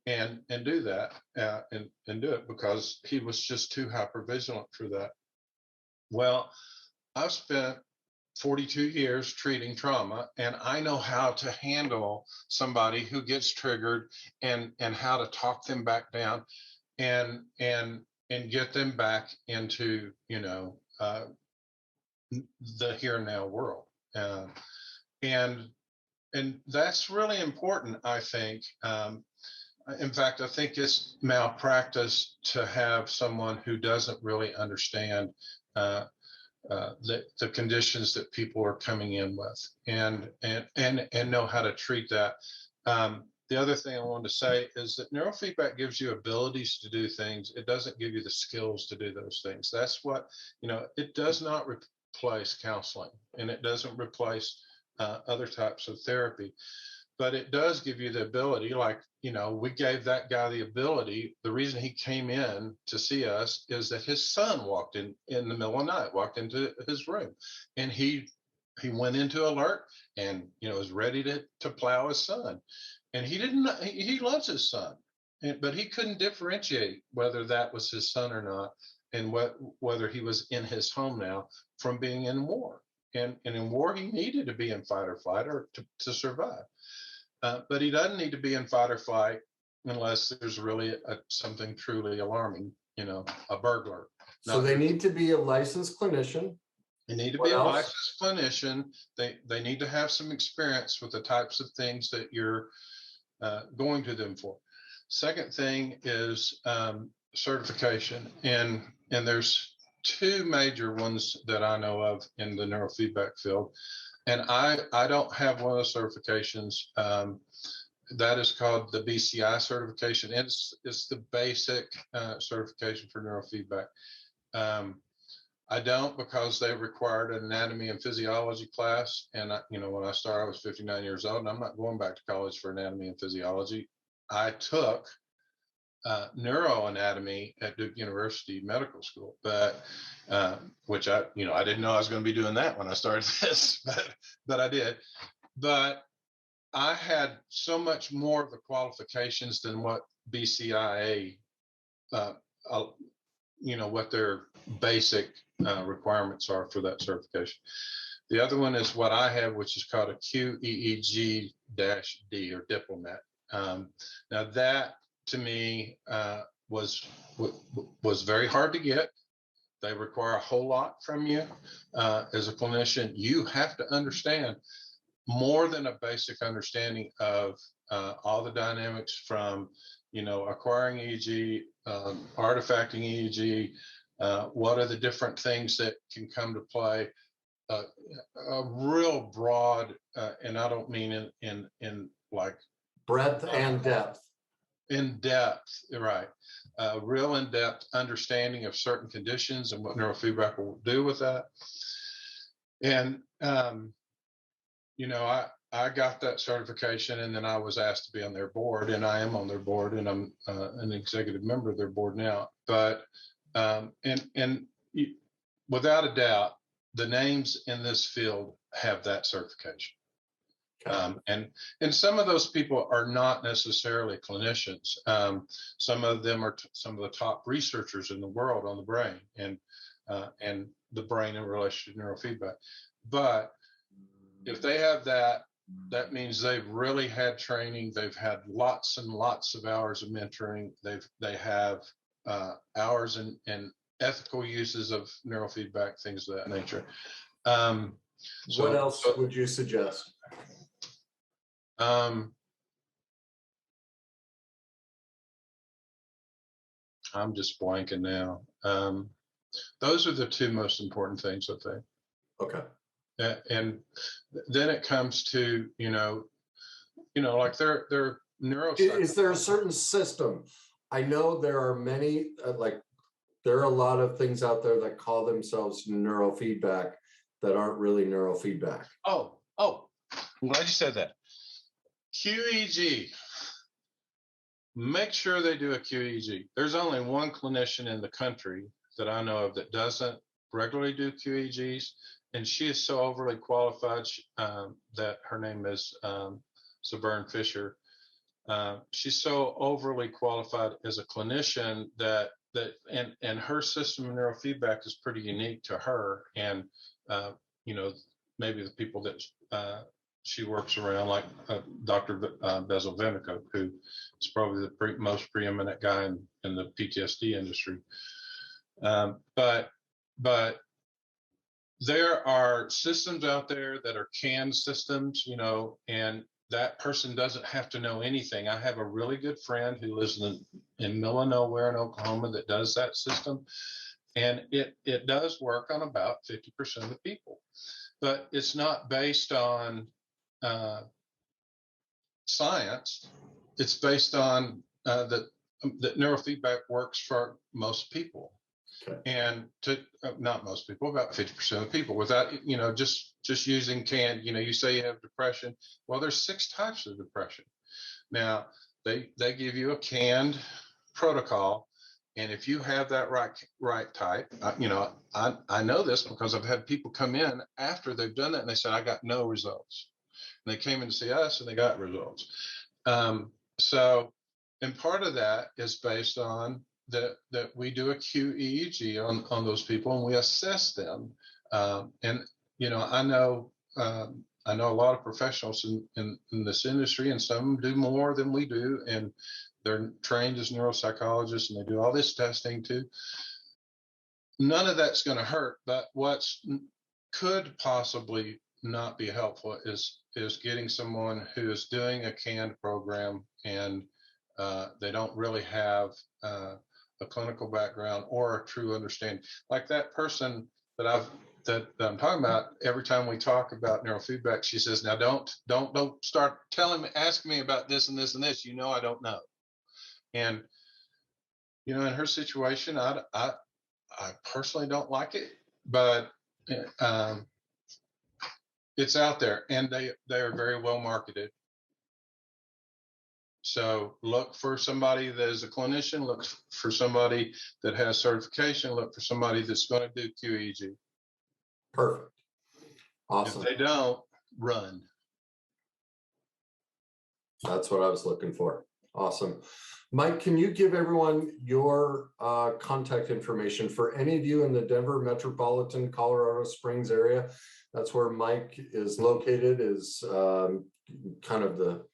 and do that, and do it, because he was just too hypervigilant for that. Well, I've spent 42 years treating trauma, and I know how to handle somebody who gets triggered, and how to talk them back down, and get them back into the here and now world, and that's really important, I think. In fact, I think it's malpractice to have someone who doesn't really understand the conditions that people are coming in with, and know how to treat that. The other thing I wanted to say is that neurofeedback gives you abilities to do things. It doesn't give you the skills to do those things. That's what, it does not replace counseling, and it doesn't replace other types of therapy, but it does give you the ability. Like, we gave that guy the ability. The reason he came in to see us is that his son walked in the middle of the night, walked into his room, and he went into alert, and was ready to plow his son. And he loves his son, but he couldn't differentiate whether that was his son or not, and whether he was in his home now from being in war. And in war, he needed to be in fight or flight to survive. But he doesn't need to be in fight or flight unless there's really something truly alarming, a burglar. So they need to be a licensed clinician. They need to be a licensed clinician. They need to have some experience with the types of things that you're going to them for. Second thing is certification, and there's two major ones that I know of in the neurofeedback field. And I don't have one of those certifications. That is called the BCI certification. It's the basic certification for neurofeedback. I don't, because they required an anatomy and physiology class. And when I started, I was 59 years old, and I'm not going back to college for anatomy and physiology. I took neuroanatomy at Duke University Medical School, but which I didn't know I was going to be doing that when I started this, but I did. But I had so much more of the qualifications than what BCIA, what their basic requirements are for that certification. The other one is what I have, which is called a QEEG-D, or diplomat. Now that to me was very hard to get. They require a whole lot from you as a clinician. You have to understand more than a basic understanding of all the dynamics from, acquiring EEG, artifacting EEG, what are the different things that can come to play, a real broad, and I don't mean in like breadth and depth. In depth, right? Real in-depth understanding of certain conditions and what neurofeedback will do with that. And I got that certification, and then I was asked to be on their board, and I am on their board, and I'm an executive member of their board now. But without a doubt, the names in this field have that certification. And some of those people are not necessarily clinicians. Some of them are some of the top researchers in the world on the brain and the brain in relation to neurofeedback. But if they have that, that means they've really had training. They've had lots and lots of hours of mentoring. They have hours in ethical uses of neurofeedback, things of that nature. What else would you suggest? I'm just blanking now. Those are the two most important things, I think. Okay. And then it comes to, like they're neuropsychologists. Is there a certain system? I know there are many, there are a lot of things out there that call themselves neurofeedback that aren't really neurofeedback. Oh, I'm glad you said that. QEEG. Make sure they do a QEEG. There's only one clinician in the country that I know of that doesn't regularly do QEEGs, and she is so overly qualified that her name is Severn Fisher. She's so overly qualified as a clinician that her system of neurofeedback is pretty unique to her, and maybe the people that she works around, like Dr. Bezel Vinico, who is probably the most preeminent guy in the PTSD industry. But there are systems out there that are canned systems, and that person doesn't have to know anything. I have a really good friend who lives in middle of nowhere in Oklahoma that does that system, and it does work on about 50% of the people, but it's not based on science. It's based on that neurofeedback works for most people. Okay. And not most people, about 50% of people, without just using canned. You say you have depression. Well, there's 6 types of depression. Now they give you a canned protocol, and if you have that right type, I know this because I've had people come in after they've done that and they said, I got no results. And they came in to see us and they got results. And part of that is based on that we do a QEEG on those people, and we assess them. And I know a lot of professionals in this industry, and some do more than we do, and they're trained as neuropsychologists, and they do all this testing too. None of that's going to hurt, but what's could possibly not be helpful is getting someone who is doing a canned program, and they don't really have a clinical background or a true understanding. Like that person that I'm talking about, every time we talk about neurofeedback, she says, now don't start asking me about this and this and this. I don't know. And in her situation, I personally don't like it, but it's out there, and they are very well marketed. So look for somebody that is a clinician, look for somebody that has certification, look for somebody that's going to do QEEG. Perfect. Awesome. If they don't, run. That's what I was looking for. Awesome. Mike, can you give everyone your contact information for any of you in the Denver metropolitan Colorado Springs area? That's where Mike is located, is kind of the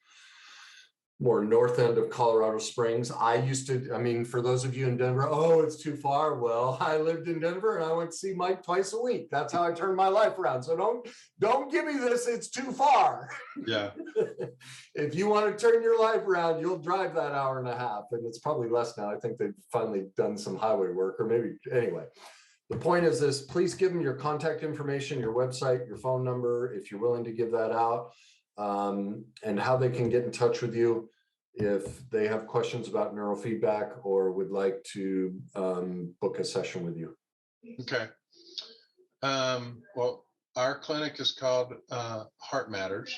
more north end of Colorado Springs. I used to, I mean, for those of you in Denver, oh, it's too far. Well, I lived in Denver and I went to see Mike twice a week. That's how I turned my life around. So don't give me this, it's too far. Yeah. If you want to turn your life around, you'll drive that hour and a half. And it's probably less now. I think they've finally done some highway work, or maybe, anyway. The point is this, please give them your contact information, your website, your phone number, if you're willing to give that out. And how they can get in touch with you if they have questions about neurofeedback or would like to book a session with you. Okay. Well, our clinic is called Heart Matters,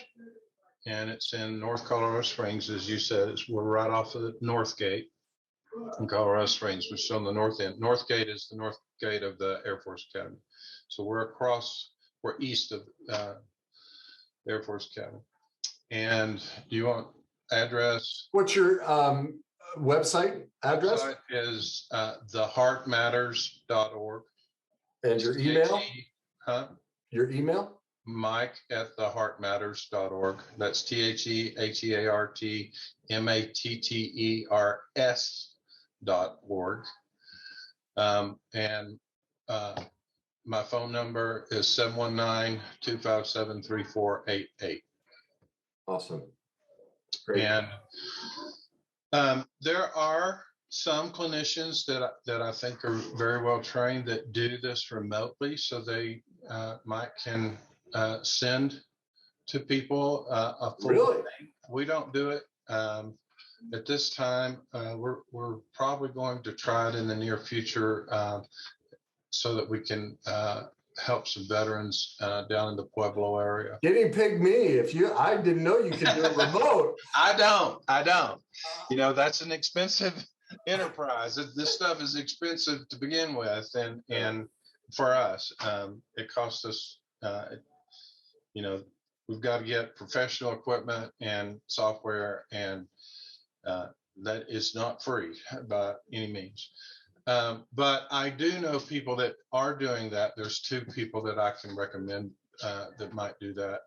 and it's in North Colorado Springs, as you said. We're right off of the North Gate in Colorado Springs, which is on the north end. North Gate is the north gate of the Air Force Academy. So we're east of Air Force Academy. And do you want address? What's your website address? Website is theheartmatters.org. And your email? Huh? Your email? Mike@theheartmatters.org. That's TheHeartMatters.org. And my phone number is 719-257-3488. Awesome. Great. And there are some clinicians that I think are very well trained that do this remotely, so they Mike can send to people a full Really? thing. We don't do it at this time. We're probably going to try it in the near future so that we can help some veterans down in the Pueblo area. Guinea pig me. I didn't know you could do it remote. I don't. You know, that's an expensive enterprise. This stuff is expensive to begin with, and for us, it costs us. You know, we've got to get professional equipment and software, and that is not free by any means. But I do know people that are doing that. There's 2 people that I can recommend that might do that.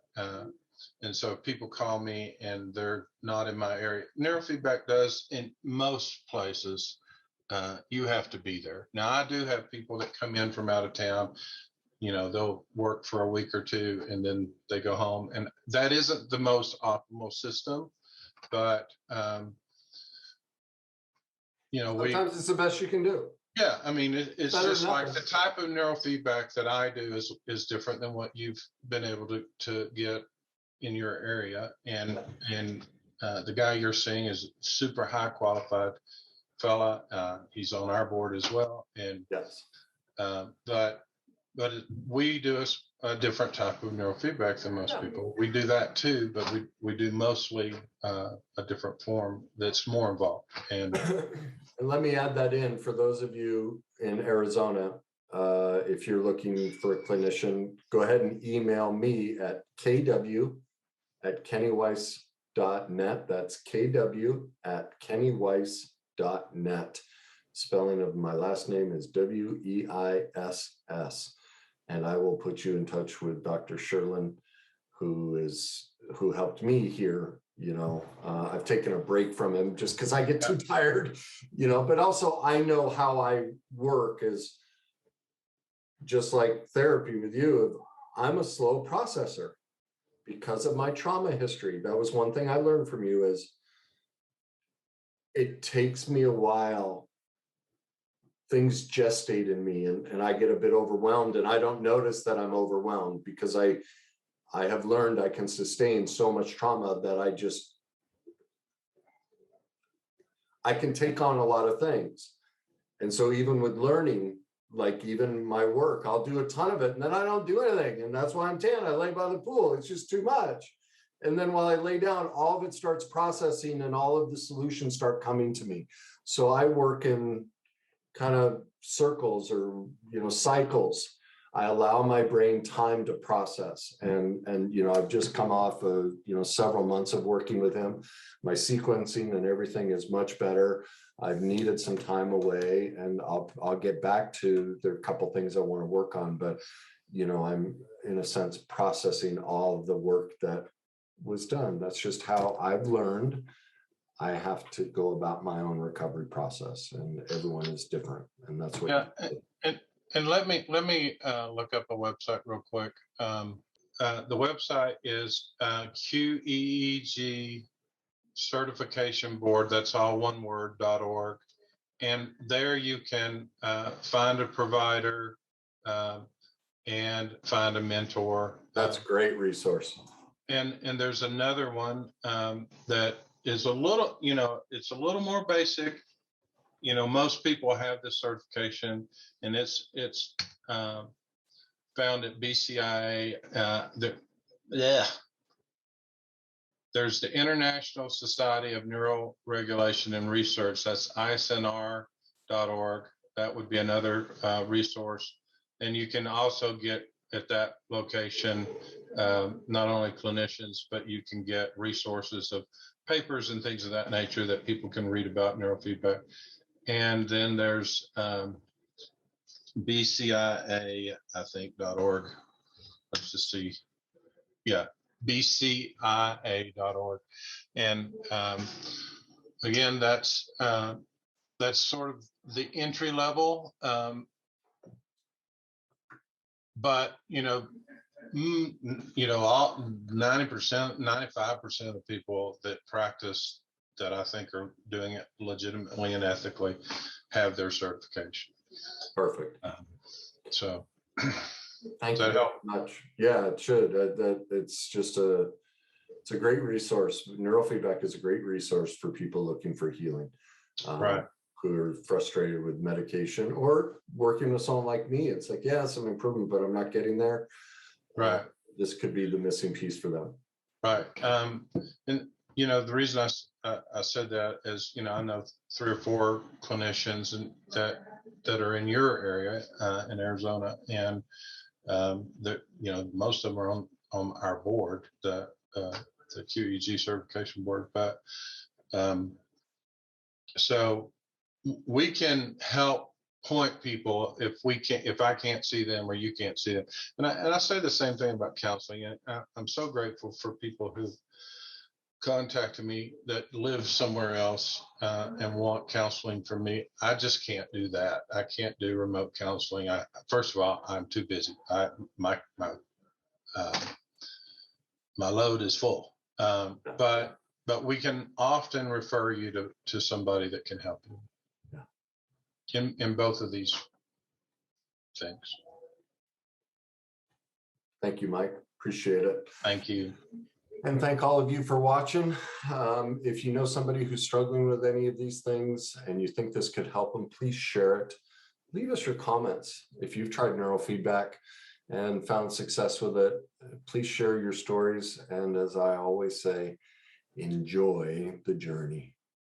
And so if people call me and they're not in my area, Neurofeedback does in most places, you have to be there. Now, I do have people that come in from out of town. You know, they'll work for a week or 2 and then they go home. And that isn't the most optimal system, but you know, sometimes it's the best you can do. Yeah, I mean, it's just like the type of neurofeedback that I do is different than what you've been able to get in your area, and the guy you're seeing is super high qualified fella. He's on our board as well, and yes, but we do a different type of neurofeedback than most people. We do that too, but we do mostly a different form that's more involved. And and let me add that in for those of you in Arizona. If you're looking for a clinician, go ahead and email me at kw@kennyweiss.net. That's kw@kennyweiss.net. Spelling of my last name is Weiss. And I will put you in touch with Dr. Sherlin, who helped me here. You know, I've taken a break from him just because I get too tired, you know, but also I know how I work is just like therapy with you. I'm a slow processor because of my trauma history. That was one thing I learned from you is it takes me a while. Things gestate in me and I get a bit overwhelmed, and I don't notice that I'm overwhelmed because I have learned I can sustain so much trauma that I can take on a lot of things. And so even with learning, like even my work, I'll do a ton of it and then I don't do anything. And that's why I'm tan. I lay by the pool. It's just too much. And then while I lay down, all of it starts processing and all of the solutions start coming to me. So I work in kind of circles or, you know, cycles. I allow my brain time to process. And you know, I've just come off of, you know, several months of working with him. My sequencing and everything is much better. I've needed some time away, and I'll get back to, there are a couple things I want to work on, but you know, I'm in a sense processing all of the work that was done. That's just how I've learned. I have to go about my own recovery process, and everyone is different, and that's what. Yeah, and let me look up a website real quick. The website is QEEG Certification Board. That's all one word, .org. And there you can find a provider and find a mentor. That's a great resource. And there's another one that is a little, it's a little more basic. Most people have this certification, and it's found at BCIA. There's the International Society of Neuroregulation and Research. That's ISNR.org. That would be another resource. And you can also get at that location not only clinicians, but you can get resources of papers and things of that nature that people can read about neurofeedback. And then there's BCIA, I think, .org. Let's just see. Yeah, BCIA.org. And again, that's sort of the entry level. But all 90%, 95% of the people that practice that I think are doing it legitimately and ethically have their certification. Perfect. So thank you very much. Yeah, it should. It's a great resource. Neurofeedback is a great resource for people looking for healing, right, who are frustrated with medication or working with someone like me. It's like, yeah, some improvement, but I'm not getting there. Right. This could be the missing piece for them. Right. And the reason I said that is, I know 3 or 4 clinicians and that are in your area in Arizona, and most of them are on our board, the QEEG certification board. But so we can help point people if I can't see them or you can't see them. And I say the same thing about counseling. And I'm so grateful for people who contacted me that live somewhere else and want counseling from me. I just can't do that. I can't do remote counseling. First of all, I'm too busy. My load is full. But we can often refer you to somebody that can help you. In both of these things. Thank you, Mike. Appreciate it. Thank you. And thank all of you for watching. If you know somebody who's struggling with any of these things and you think this could help them, please share it. Leave us your comments. If you've tried neurofeedback and found success with it, please share your stories. And as I always say, enjoy the journey.